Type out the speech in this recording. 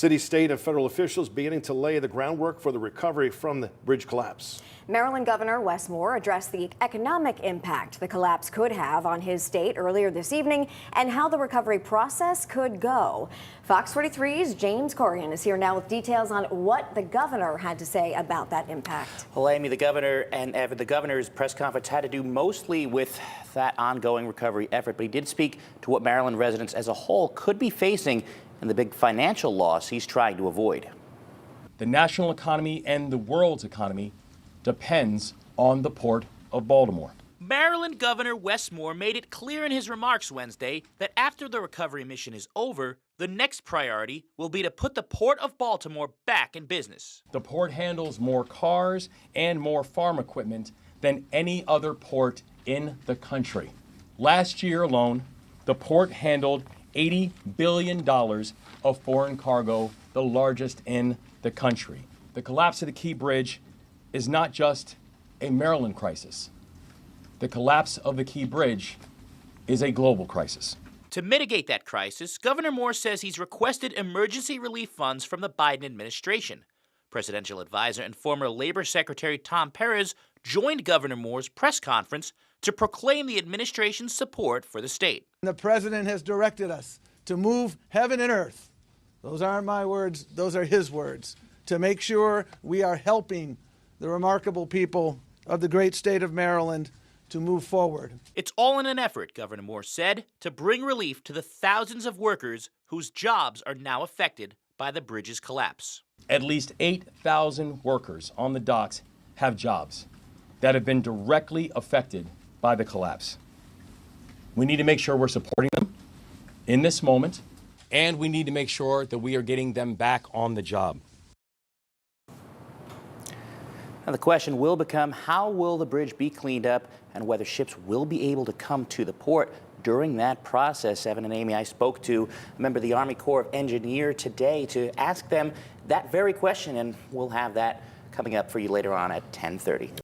City, state, and federal officials beginning to lay the groundwork for the recovery from the bridge collapse. Maryland Governor Wes Moore addressed the economic impact the collapse could have on his state earlier this evening and how the recovery process could go. Fox 43's James Corrigan is here now with details on what the governor had to say about that impact. Well, Amy, the governor's press conference had to do mostly with that ongoing recovery effort, but he did speak to what Maryland residents as a whole could be facing and the big financial loss he's trying to avoid. The national economy and the world's economy depends on the Port of Baltimore. Maryland Governor Wes Moore made it clear in his remarks Wednesday that after the recovery mission is over, the next priority will be to put the Port of Baltimore back in business. The port handles more cars and more farm equipment than any other port in the country. Last year alone, the port handled $80 billion of foreign cargo, the largest in the country. The collapse of the Key Bridge is not just a Maryland crisis. The collapse of the Key Bridge is a global crisis. To mitigate that crisis, Governor Moore says he's requested emergency relief funds from the Biden administration. Presidential advisor and former Labor Secretary Tom Perez joined Governor Moore's press conference to proclaim the administration's support for the state. The president has directed us to move heaven and earth. Those aren't my words, those are his words, to make sure we are helping the remarkable people of the great state of Maryland to move forward. It's all in an effort, Governor Moore said, to bring relief to the thousands of workers whose jobs are now affected by the bridge's collapse. At least 8,000 workers on the docks have jobs that have been directly affected by the collapse. We need to make sure we're supporting them in this moment, and we need to make sure that we are getting them back on the job. Now the question will become, how will the bridge be cleaned up and whether ships will be able to come to the port during that process. Evan and Amy, I spoke to a member of the Army Corps of Engineers today to ask them that very question, and we'll have that coming up for you later on at 10:30.